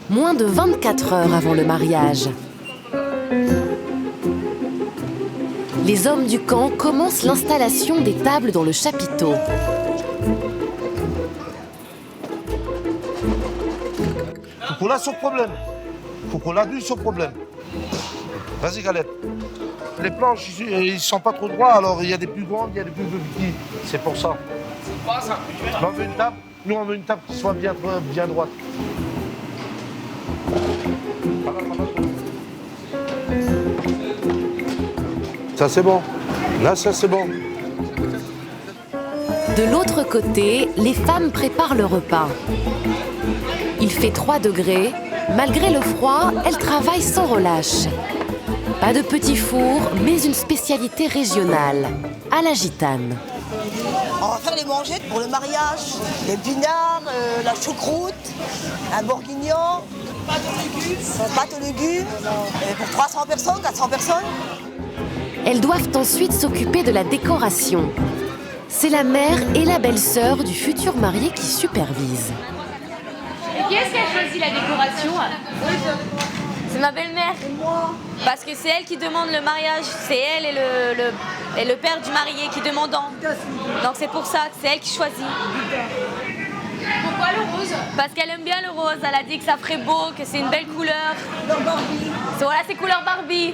Moins de 24 heures avant le mariage. Les hommes du camp commencent l'installation des tables dans le chapiteau. Faut qu'on l'a sur problème. Faut qu'on l'adule sur problème. Vas-y, Galette. Les planches, ils sont pas trop droits, alors il y a des plus grandes, il y a des plus petites. C'est pour ça. Mais on veut une table. Nous, on veut une table qui soit bien droite. Ça, c'est bon. Là, ça, c'est bon. De l'autre côté, les femmes préparent le repas. Il fait 3 degrés. Malgré le froid, elles travaillent sans relâche. Pas de petit four, mais une spécialité régionale, à la gitane. On va faire les mangettes pour le mariage, les pinards, la choucroute, un bourguignon, pâte aux légumes, pour 300 personnes, 400 personnes. Elles doivent ensuite s'occuper de la décoration. C'est la mère et la belle-sœur du futur marié qui supervisent. Et qui est-ce qui a choisi la décoration? C'est ma belle-mère. Parce que c'est elle qui demande le mariage. C'est elle et le père du marié qui demandent. Donc c'est pour ça que c'est elle qui choisit. Pourquoi le rose? Parce qu'elle aime bien le rose. Elle a dit que ça ferait beau, que c'est une belle couleur. Voilà, c'est couleur Barbie.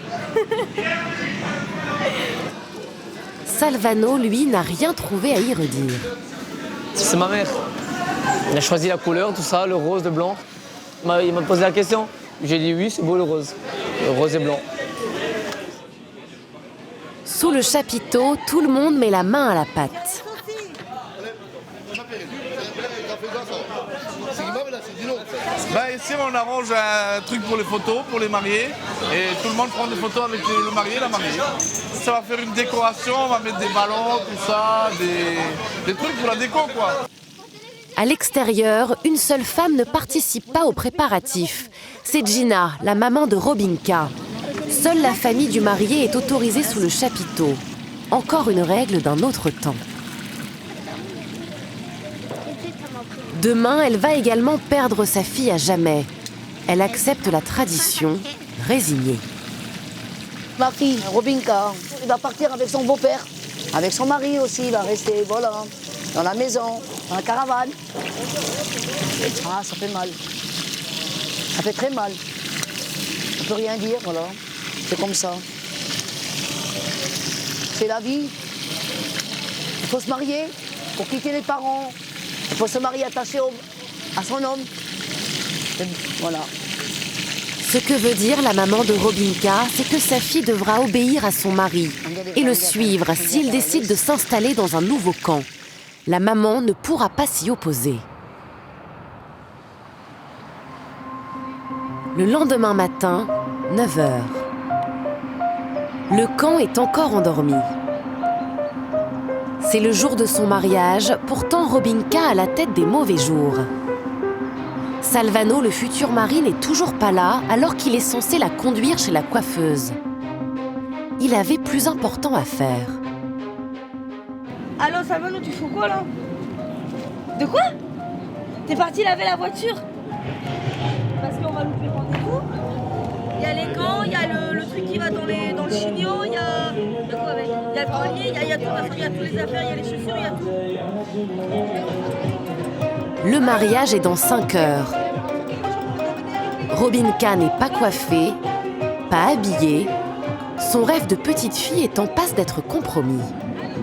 Salvano, lui, n'a rien trouvé à y redire. C'est ma mère. Elle a choisi la couleur, tout ça, le rose, le blanc. Il m'a posé la question. J'ai dit oui, c'est beau le rose et blanc. Sous le chapiteau, tout le monde met la main à la pâte. Ici, on arrange un truc pour les photos, pour les mariés. Et tout le monde prend des photos avec le marié et la mariée. Ça va faire une décoration, on va mettre des ballons, tout ça, des trucs pour la déco, quoi. À l'extérieur, une seule femme ne participe pas aux préparatifs. C'est Gina, la maman de Robinka. Seule la famille du marié est autorisée sous le chapiteau. Encore une règle d'un autre temps. Demain, elle va également perdre sa fille à jamais. Elle accepte la tradition, résignée. Ma fille, Robinka, elle va partir avec son beau-père, avec son mari aussi, il va rester, voilà, dans la maison, dans la caravane. Ah, ça fait mal. Ça fait très mal. On ne peut rien dire, voilà. C'est comme ça. C'est la vie. Il faut se marier pour quitter les parents. Il faut se marier attaché à son homme. Voilà. Ce que veut dire la maman de Robinka, c'est que sa fille devra obéir à son mari et le suivre s'il décide de s'installer dans un nouveau camp. La maman ne pourra pas s'y opposer. Le lendemain matin, 9 h. Le camp est encore endormi. C'est le jour de son mariage, pourtant Robinka a la tête des mauvais jours. Salvano, le futur mari, n'est toujours pas là alors qu'il est censé la conduire chez la coiffeuse. Il avait plus important à faire. Allô Salvano, tu fais quoi là? De quoi? T'es parti laver la voiture? Parce qu'on va louper le rendez-vous. Il y a les gants, il y a le truc qui va dans le chignon, il y a quoi avec? Il y a le collier, il y a tout, il y a toutes les affaires, il y a les chaussures, il y a tout. Le mariage est dans 5 heures. Robinka n'est pas coiffée, pas habillée. Son rêve de petite fille est en passe d'être compromis.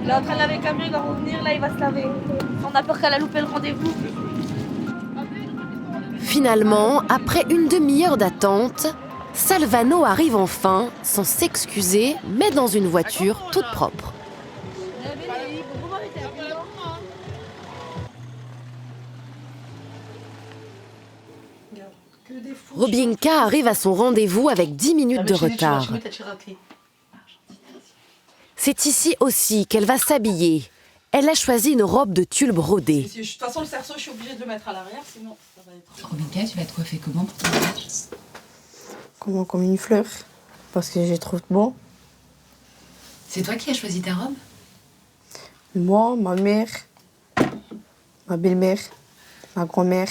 Il est en train de laver le camion, il va revenir, là il va se laver. On a peur qu'elle a loupé le rendez-vous. Finalement, après une demi-heure d'attente, Salvano arrive enfin, sans s'excuser, mais dans une voiture toute propre. Robinka arrive à son rendez-vous avec 10 minutes de retard. C'est ici aussi qu'elle va s'habiller. Elle a choisi une robe de tulle brodée. De toute façon, le cerceau, je suis obligée de le mettre à l'arrière, sinon ça va être... Robinka, tu vas te coiffer comment pour ton mariage? Comment, comme une fleur, parce que je trouve bon. C'est toi qui as choisi ta robe? Moi, ma mère, ma belle-mère, ma grand-mère.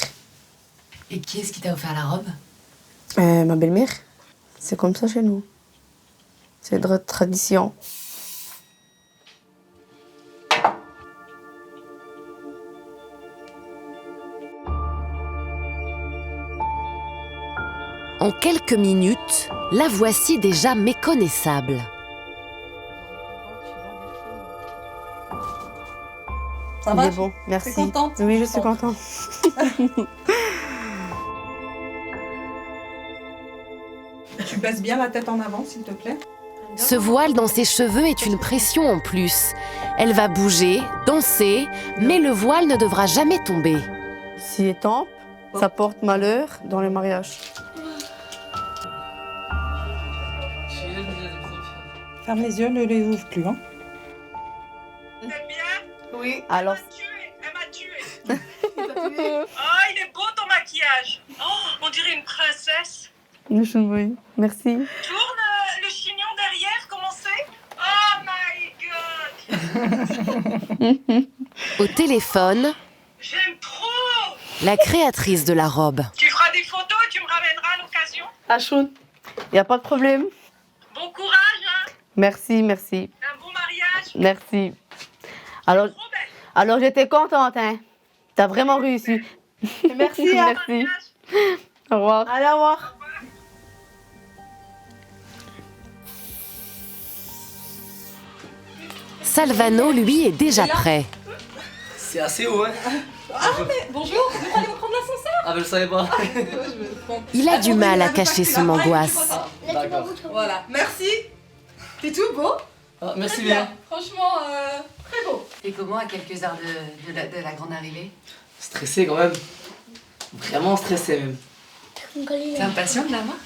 Et qui est-ce qui t'a offert la robe? Ma belle-mère, c'est comme ça chez nous. C'est de tradition. En quelques minutes, la voici déjà méconnaissable. Ça va? Il est bon, merci. T'es contente? Oui, je suis contente. Tu baisses bien la tête en avant, s'il te plaît. Ce voile dans ses cheveux est une pression en plus. Elle va bouger, danser, mais le voile ne devra jamais tomber. S'il est temple, ça porte malheur dans les mariages. Ferme les yeux, ne les ouvre plus. Hein. Oui. Alors, Elle m'a tué. Oh, il est beau ton maquillage. Oh, on dirait une princesse. oui, merci. Tourne le chignon derrière, comment c'est? Oh my god. Au téléphone, J'aime trop. la créatrice de la robe. Tu feras des photos et tu me ramèneras à l'occasion. À chaud. Il n'y a pas de problème. Bon courage, hein. Merci, merci. Un bon mariage. Merci. Alors j'étais contente, hein. T'as vraiment réussi. Merci. Merci. Au revoir. Allez, au revoir. Salvano, lui, est déjà prêt. C'est assez haut, hein. Ah, mais bonjour, vous allez me prendre l'ascenseur? Ah, mais je savais pas. Il a du mal à cacher son angoisse. D'accord. Voilà, merci. T'es tout beau. Ah, merci Très bien. Franchement, très beau. Et comment à quelques heures de la grande arrivée? Stressé quand même. Vraiment stressé même. T'es impatient de la voir?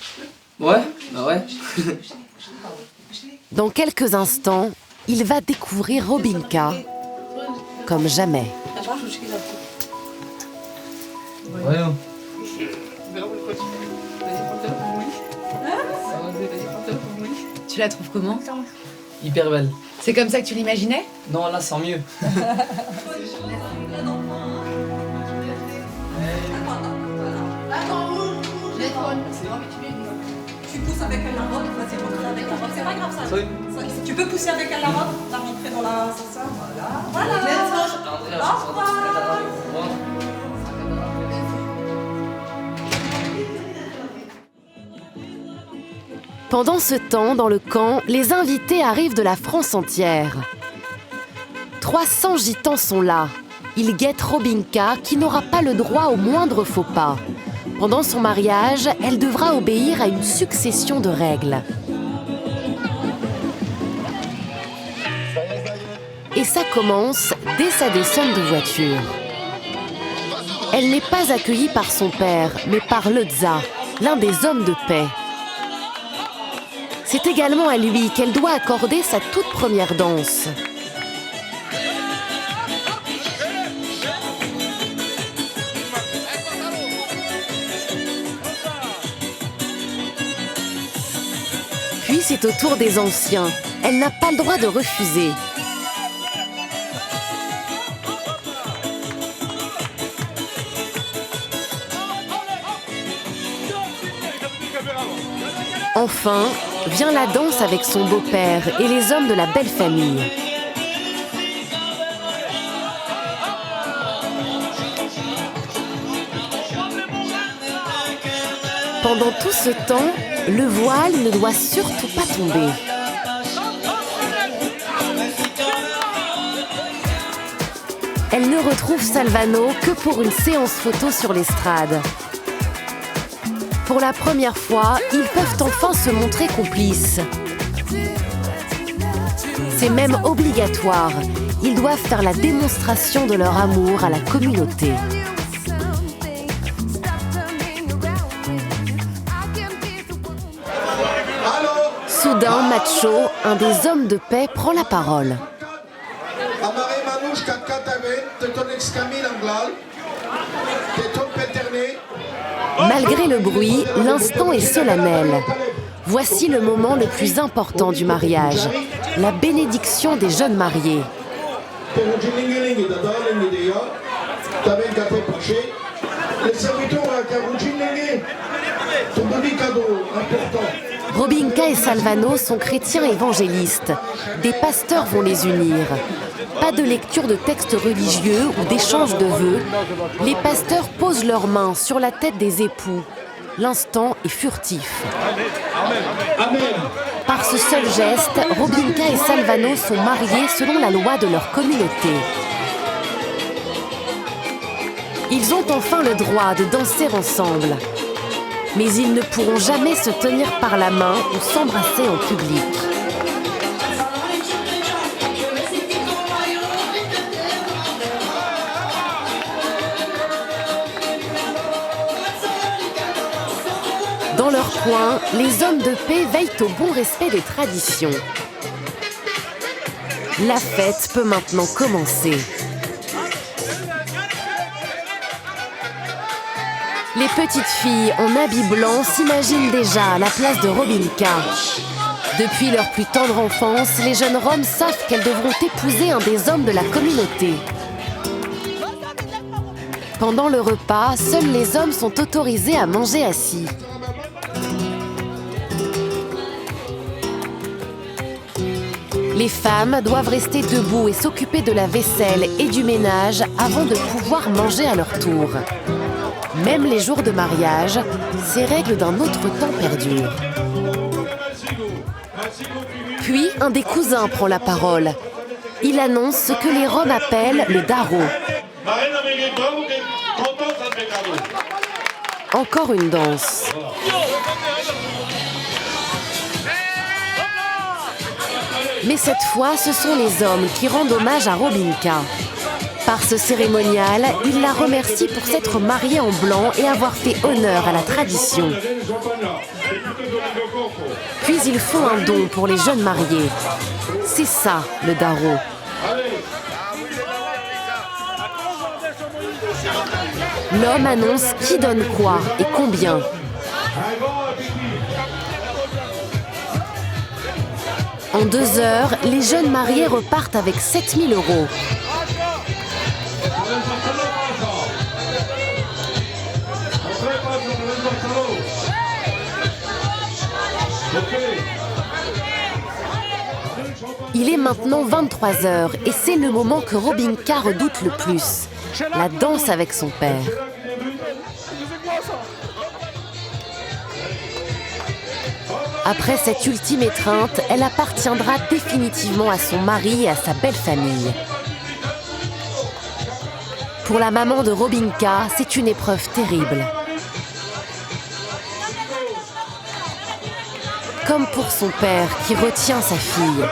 Ouais, bah ouais. Dans quelques instants, il va découvrir Robinka comme jamais. Voyons. Tu la trouves comment? Hyper belle. C'est comme ça que tu l'imaginais? Non, là, sans mieux. Tu pousses avec un larotte, vas-y, rentre avec la robe. C'est pas grave ça. Oui. Tu peux pousser avec un larotte, t'as rentré dans l'ascenseur. Voilà. Voilà. Andrea, je suis au revoir. Pendant ce temps, dans le camp, les invités arrivent de la France entière. 300 gitans sont là. Ils guettent Robinka, qui n'aura pas le droit au moindre faux pas. Pendant son mariage, elle devra obéir à une succession de règles. Et ça commence dès sa descente de voiture. Elle n'est pas accueillie par son père, mais par le Tza, l'un des hommes de paix. C'est également à lui qu'elle doit accorder sa toute première danse. Puis c'est au tour des anciens. Elle n'a pas le droit de refuser. Enfin, vient la danse avec son beau-père et les hommes de la belle famille. Pendant tout ce temps, le voile ne doit surtout pas tomber. Elle ne retrouve Salvano que pour une séance photo sur l'estrade. Pour la première fois, ils peuvent enfin se montrer complices. C'est même obligatoire. Ils doivent faire la démonstration de leur amour à la communauté. Soudain, Macho, un des hommes de paix, prend la parole. Malgré le bruit, l'instant est solennel. Voici le moment le plus important du mariage, la bénédiction des jeunes mariés. Robinka et Salvano sont chrétiens évangélistes. Des pasteurs vont les unir. Pas de lecture de textes religieux ou d'échange de vœux. Les pasteurs posent leurs mains sur la tête des époux. L'instant est furtif. Par ce seul geste, Robinka et Salvano sont mariés selon la loi de leur communauté. Ils ont enfin le droit de danser ensemble. Mais ils ne pourront jamais se tenir par la main ou s'embrasser en public. Dans leur coin, les hommes de paix veillent au bon respect des traditions. La fête peut maintenant commencer. Les petites filles en habits blancs s'imaginent déjà à la place de Robinka. Depuis leur plus tendre enfance, les jeunes Roms savent qu'elles devront épouser un des hommes de la communauté. Pendant le repas, seuls les hommes sont autorisés à manger assis. Les femmes doivent rester debout et s'occuper de la vaisselle et du ménage avant de pouvoir manger à leur tour. Même les jours de mariage, ces règles d'un autre temps perdurent. Puis, un des cousins prend la parole. Il annonce ce que les Roms appellent le daro. Encore une danse. Mais cette fois, ce sont les hommes qui rendent hommage à Robinka. Par ce cérémonial, ils la remercient pour s'être mariée en blanc et avoir fait honneur à la tradition. Puis ils font un don pour les jeunes mariés. C'est ça, le daro. L'homme annonce qui donne quoi et combien. En 2 heures, les jeunes mariés repartent avec 7 000 €. Il est maintenant 23 heures et c'est le moment que Robinka redoute le plus, la danse avec son père. Après cette ultime étreinte, elle appartiendra définitivement à son mari et à sa belle famille. Pour la maman de Robinka, c'est une épreuve terrible. Comme pour son père qui retient sa fille.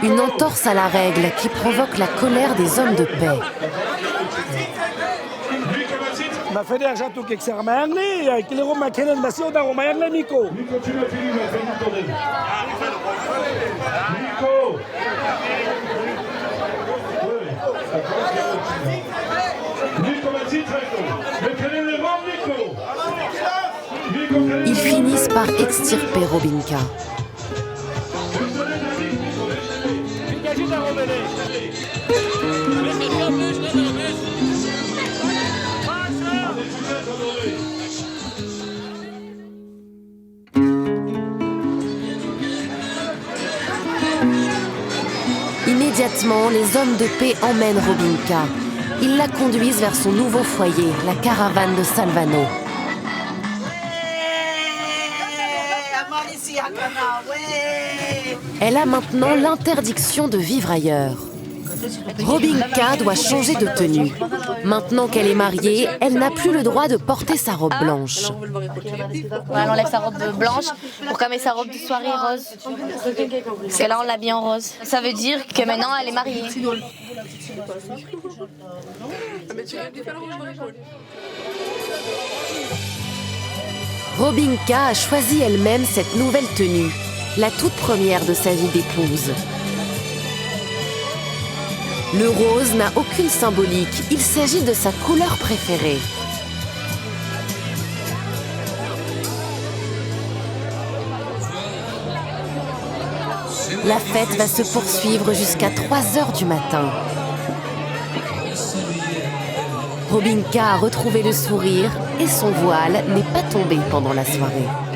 Une entorse à la règle qui provoque la colère des hommes de paix. Ils finissent par extirper Robinka. Immédiatement, les hommes de paix emmènent Robinka. Ils la conduisent vers son nouveau foyer, la caravane de Salvano. Elle a maintenant l'interdiction de vivre ailleurs. Robinka doit changer de tenue. Maintenant qu'elle est mariée, elle n'a plus le droit de porter sa robe blanche. Elle enlève sa robe blanche pour qu'on mette sa robe de soirée rose. Parce que là, on l'habille en rose. Ça veut dire que maintenant, elle est mariée. Robinka a choisi elle-même cette nouvelle tenue, la toute première de sa vie d'épouse. Le rose n'a aucune symbolique, il s'agit de sa couleur préférée. La fête va se poursuivre jusqu'à 3 heures du matin. Robinka a retrouvé le sourire et son voile n'est pas tombé pendant la soirée.